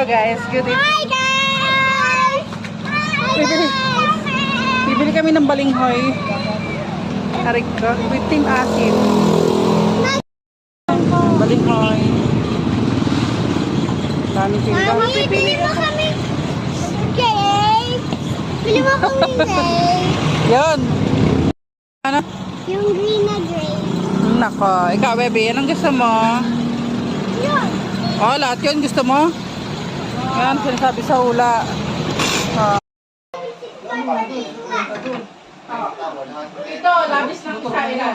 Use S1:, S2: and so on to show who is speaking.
S1: Hello guys, good evening.
S2: Hi guys!
S1: Bibili kami ng balinghoy. Arik ko, with Team Asim. Balinghoy. Daming tinda.
S2: Mami, bili mo kami cake. Bili mo kami cake.
S1: Yan. Ano?
S2: Yung green na grape.
S1: Nako, ikaw baby, anong gusto mo?
S2: Yun.
S1: Oh, lahat yun gusto mo? Yan, sinasabi sa hula. Ito, labis ng kailan.